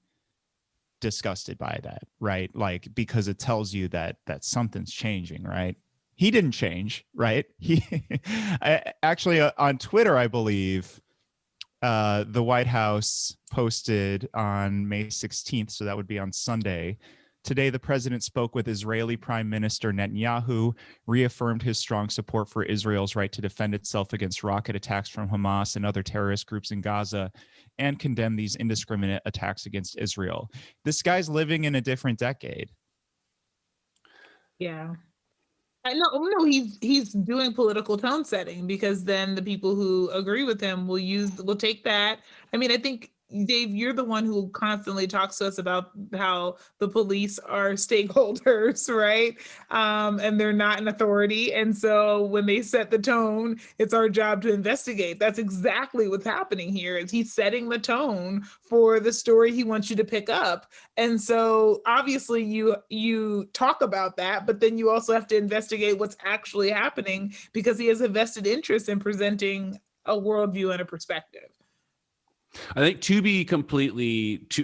disgusted by that, right? Like, because it tells you that something's changing, right? He didn't change, right? Actually, on Twitter, I believe, the White House posted on May 16th, so that would be on Sunday. Today, the president spoke with Israeli Prime Minister Netanyahu, reaffirmed his strong support for Israel's right to defend itself against rocket attacks from Hamas and other terrorist groups in Gaza, and condemned these indiscriminate attacks against Israel. This guy's living in a different decade. Yeah. No, he's doing political tone setting, because then the people who agree with him will take that. I mean, I think Dave, you're the one who constantly talks to us about how the police are stakeholders, right? And they're not an authority. And so when they set the tone, it's our job to investigate. That's exactly what's happening here, is he's setting the tone for the story he wants you to pick up. And so obviously you talk about that, but then you also have to investigate what's actually happening, because he has a vested interest in presenting a worldview and a perspective. I think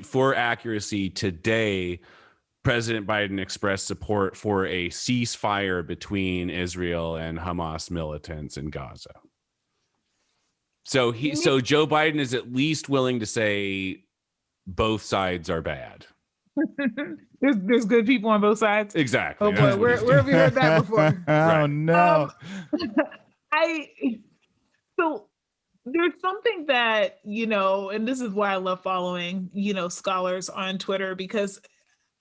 for accuracy, today, President Biden expressed support for a ceasefire between Israel and Hamas militants in Gaza. So Joe Biden is at least willing to say both sides are bad. There's good people on both sides. Exactly. Oh boy, where have we heard that before? Oh no. So there's something that, and this is why I love following, scholars on Twitter, because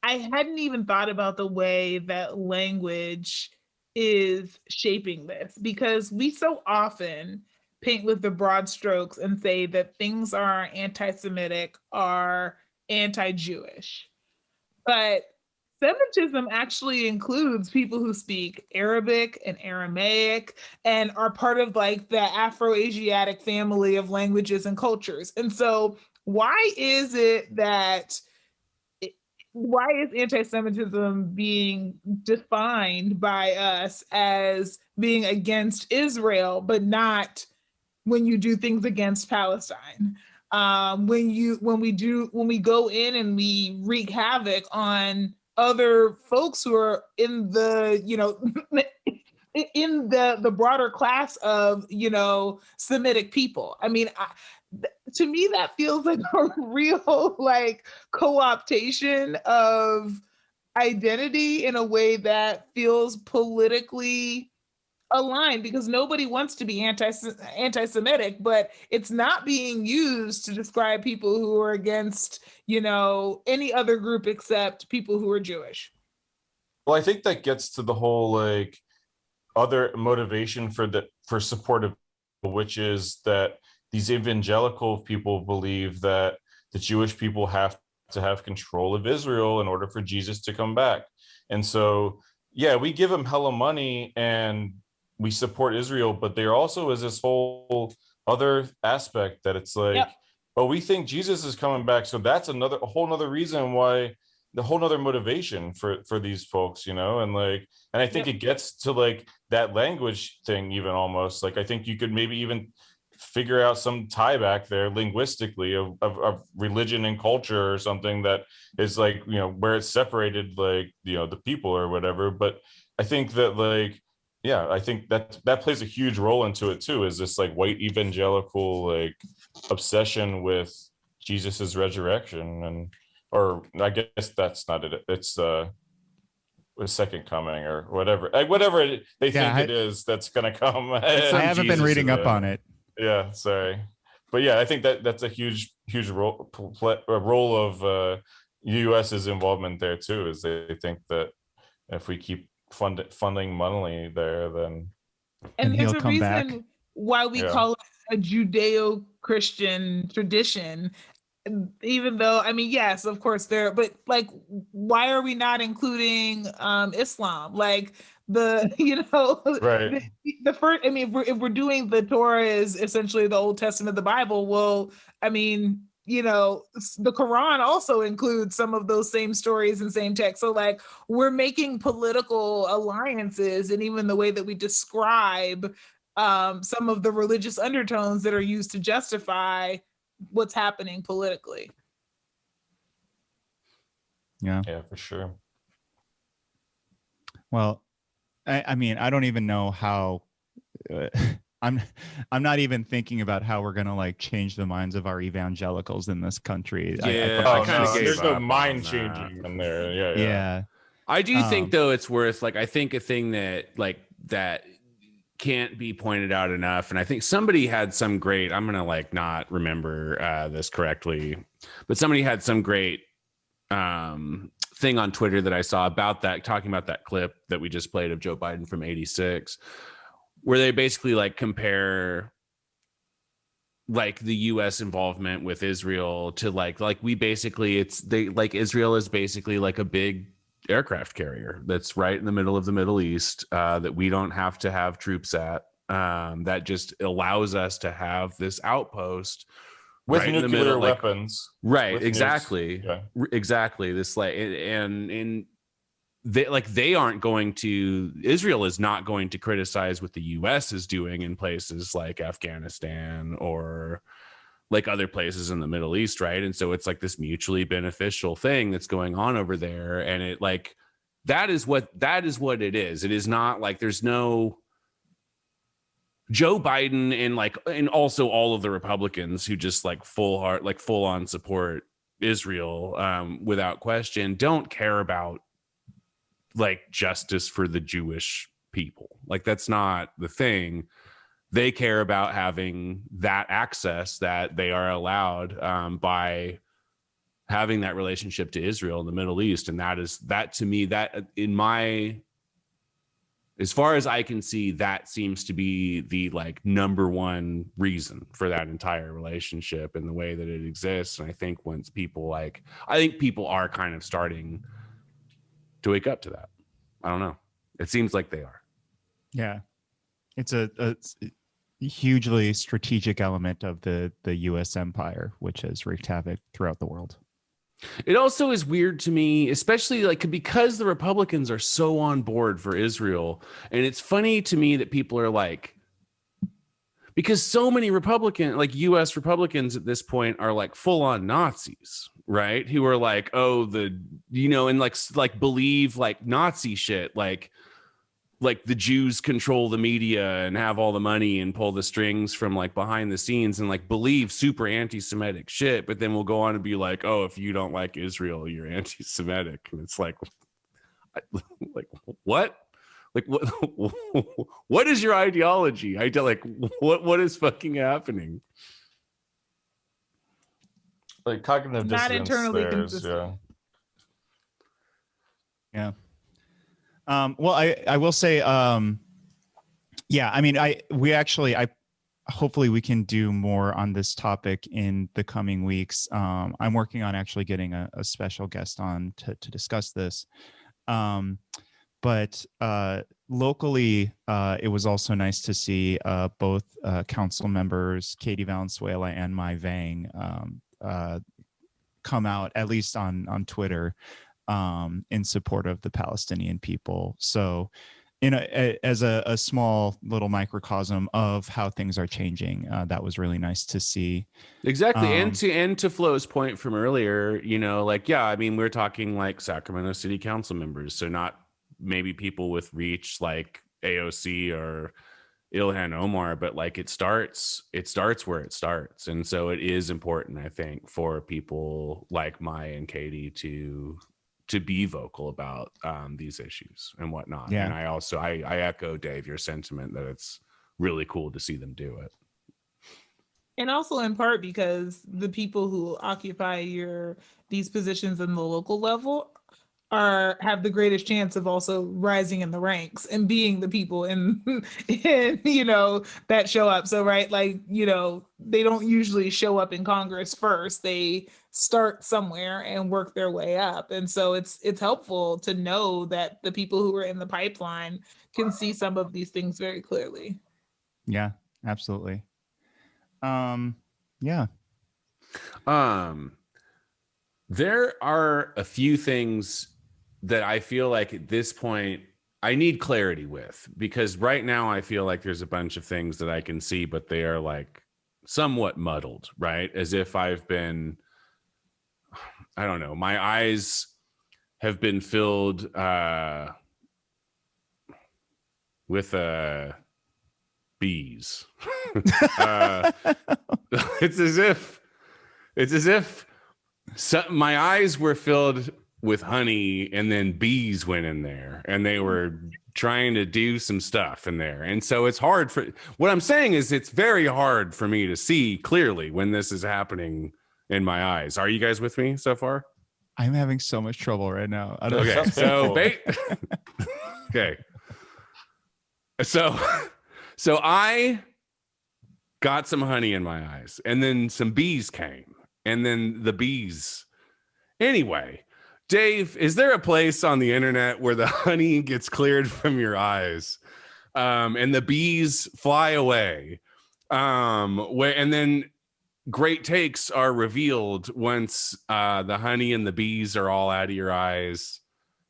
I hadn't even thought about the way that language is shaping this, because we so often paint with the broad strokes and say that things are anti-Semitic, are anti-Jewish. But Semitism actually includes people who speak Arabic and Aramaic and are part of like the Afro-Asiatic family of languages and cultures. And so why is anti-Semitism being defined by us as being against Israel, but not when you do things against Palestine? When we go in and we wreak havoc on other folks who are in the, in the broader class of, Semitic people. I mean, to me, that feels like a real like co-optation of identity in a way that feels politically aligned, because nobody wants to be anti-Semitic, but it's not being used to describe people who are against, any other group except people who are Jewish. Well, I think that gets to the whole like other motivation for support of, which is that these evangelical people believe that the Jewish people have to have control of Israel in order for Jesus to come back. And so, yeah, we give them hella money and we support Israel, but there also is this whole other aspect that it's like, oh, we think Jesus is coming back. So that's a whole nother reason why, the whole nother motivation for these folks, and I think it gets to like that language thing, even almost like, I think you could maybe even figure out some tie back there linguistically of religion and culture or something that is like, where it's separated, like, the people or whatever. But I think that like, yeah, I think that plays a huge role into it too, is this like white evangelical like obsession with Jesus's resurrection, or I guess that's not it. It's the second coming or whatever they think it is that's gonna come. I haven't been reading up on it. Yeah, sorry, but yeah, I think that's a huge role of U.S.'s involvement there too, is they think that if we keep funding money there, then and there's he'll a come back. reason why we call it a Judeo-Christian tradition, even though, I mean, yes, of course but like, why are we not including Islam? Like the right. the first, I mean, if we're doing the Torah is essentially the Old Testament, the Bible, well, I mean, the Quran also includes some of those same stories and same text. So like, we're making political alliances, and even the way that we describe some of the religious undertones that are used to justify what's happening politically. Yeah, for sure. Well, I mean, I don't even know how. I'm not even thinking about how we're gonna like change the minds of our evangelicals in this country. There's no mind changing in there. Yeah. I do think though it's worth I think a thing that can't be pointed out enough, and I think somebody had some great. I'm gonna not remember this correctly, but somebody had some great thing on Twitter that I saw about that, talking about that clip that we just played of Joe Biden from '86. Where they basically compare like the US involvement with Israel to like we basically Israel is basically like a big aircraft carrier that's right in the middle of the Middle East, that we don't have to have troops at, that just allows us to have this outpost with right nuclear in the middle, weapons. Right, with exactly. Exactly. This like, and they aren't going to, Israel is not going to criticize what the US is doing in places like Afghanistan or like other places in the Middle East, right? And so it's like this mutually beneficial thing that's going on over there. And it like, that is what it is. It is not like there's no Joe Biden and also all of the Republicans who just like full on support Israel without question don't care about like justice for the Jewish people. Like that's not the thing. They care about having that access that they are allowed by having that relationship to Israel in the Middle East. And that to me, that in my, as far as I can see, that seems to be the like number one reason for that entire relationship and the way that it exists. And I think once people I think people are kind of starting to wake up to that. I don't know. It seems like they are. Yeah. It's a hugely strategic element of the US empire, which has wreaked havoc throughout the world. It also is weird to me, especially like because the Republicans are so on board for Israel. And it's funny to me that people are like, because so many US Republicans at this point are like full on Nazis, right? Who are like, oh, and like believe like Nazi shit, like the Jews control the media and have all the money and pull the strings from like behind the scenes and like believe super anti-Semitic shit. But then we'll go on and be like, oh, if you don't like Israel, you're anti-Semitic. And it's like what? Like what is your ideology? What is fucking happening? Like cognitive Not dissonance. internally consistent. Yeah. Well, I will say, yeah, I mean, hopefully we can do more on this topic in the coming weeks. I'm working on actually getting a special guest on to discuss this. But locally, it was also nice to see both council members, Katie Valenzuela and Mai Vang, come out, at least on Twitter, in support of the Palestinian people. So, as a small little microcosm of how things are changing, that was really nice to see. Exactly. And to Flo's point from earlier, I mean, we're talking like Sacramento City Council members, so not maybe people with reach like AOC or Ilhan Omar, but like it starts where it starts. And so it is important, I think, for people like Maya and Katie to be vocal about these issues and whatnot. Yeah. And I echo, Dave, your sentiment that it's really cool to see them do it. And also in part because the people who occupy these positions in the local level have the greatest chance of also rising in the ranks and being the people in that show up. So, right, they don't usually show up in Congress first. They start somewhere and work their way up. And so it's helpful to know that the people who are in the pipeline can see some of these things very clearly. Yeah, absolutely. Yeah. There are a few things that I feel like at this point I need clarity with, because right now I feel like there's a bunch of things that I can see, but they are like somewhat muddled, right? As if I've been, I don't know, my eyes have been filled with bees. It's as if my eyes were filled with honey and then bees went in there and they were trying to do some stuff in there. And so it's hard what I'm saying is it's very hard for me to see clearly when this is happening in my eyes. Are you guys with me so far? I'm having so much trouble right now. Okay. Okay. So I got some honey in my eyes, and then some bees came, and then the bees. Anyway, Dave, is there a place on the internet where the honey gets cleared from your eyes, and the bees fly away, and then great takes are revealed once the honey and the bees are all out of your eyes?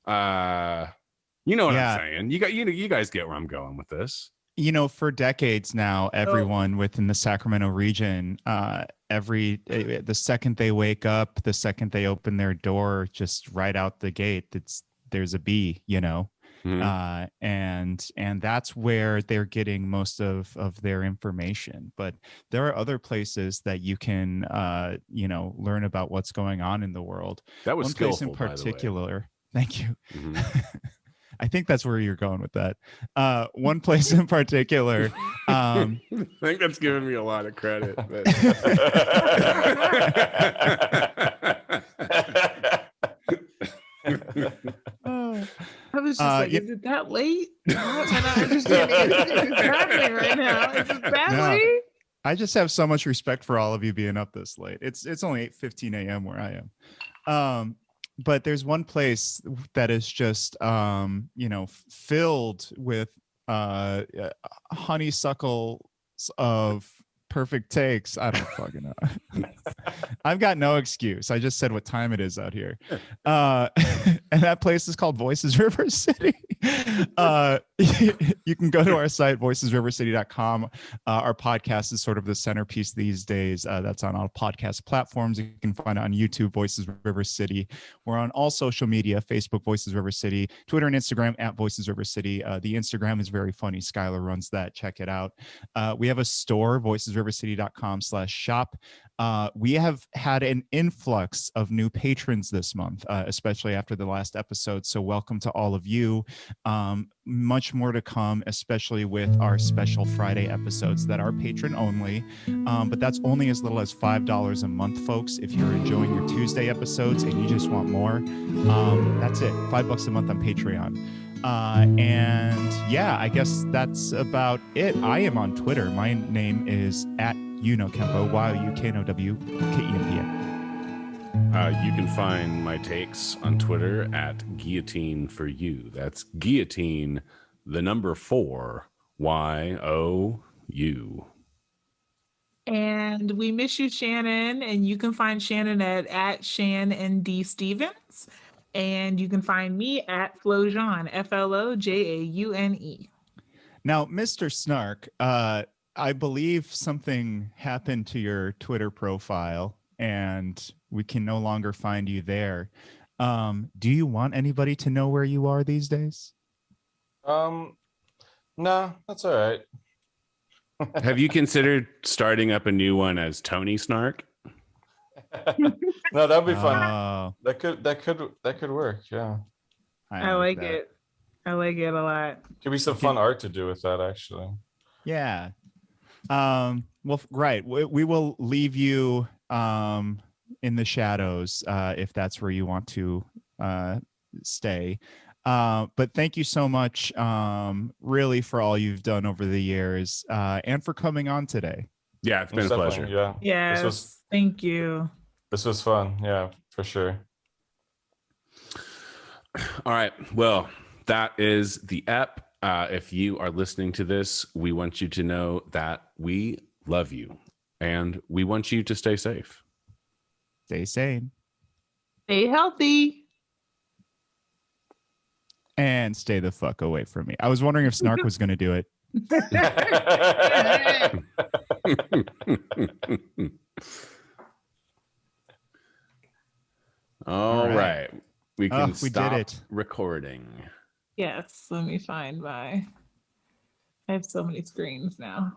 You know what I'm saying? You guys get where I'm going with this. For decades now, everyone within the Sacramento region, the second they wake up, the second they open their door, just right out the gate, there's a bee, and that's where they're getting most of their information. But there are other places that you can, learn about what's going on in the world. That was one place in skillful, particular. Thank you. Mm-hmm. I think that's where you're going with that. One place in particular. I think that's giving me a lot of credit. But... I was just is it that late? I'm not understanding what's happening right now. Is it that late? I just have so much respect for all of you being up this late. It's only 8:15 a.m. where I am. But there's one place that is just, filled with honeysuckles of perfect takes. I don't fucking know. I've got no excuse. I just said what time it is out here. And that place is called Voices River City. You can go to our site, voicesrivercity.com. Our podcast is sort of the centerpiece these days. That's on all podcast platforms. You can find it on YouTube, Voices River City. We're on all social media, Facebook, Voices River City, Twitter and Instagram at Voices River City. The Instagram is very funny. Skyler runs that. Check it out. We have a store, voicesrivercity.com/shop. We have had an influx of new patrons this month, especially after the last episode. So welcome to all of you. Much more to come, especially with our special Friday episodes that are patron only. But that's only as little as $5 a month, folks. If you're enjoying your Tuesday episodes and you just want more, that's it. $5 a month on Patreon. And yeah, I guess that's about it. I am on Twitter. My name is at Kempo, YUKNOWKEMPO. You can find my takes on Twitter at Guillotine for You. That's Guillotine, the number 4, YOU. And we miss you, Shannon. And you can find Shannon at Shan and D Stevens. And you can find me at Flojaune, FLOJAUNE. Now, Mr. Snark, I believe something happened to your Twitter profile and we can no longer find you there. Do you want anybody to know where you are these days? No, that's all right. Have you considered starting up a new one as Tony Snark? No, that'd be fun. That could work. Yeah, I like it. I like it a lot. Could be some fun art to do with that, actually. Yeah. Well, right. We will leave you in the shadows if that's where you want to stay. But thank you so much, really, for all you've done over the years and for coming on today. Yeah, it's been a pleasure. Yeah. Yes. Thank you. This was fun. Yeah, for sure. All right. Well, that is the ep. If you are listening to this, we want you to know that we love you and we want you to stay safe. Stay sane. Stay healthy. And stay the fuck away from me. I was wondering if Snark was going to do it. All right. We can stop did it. recording. Yes, let me find my. I have so many screens now.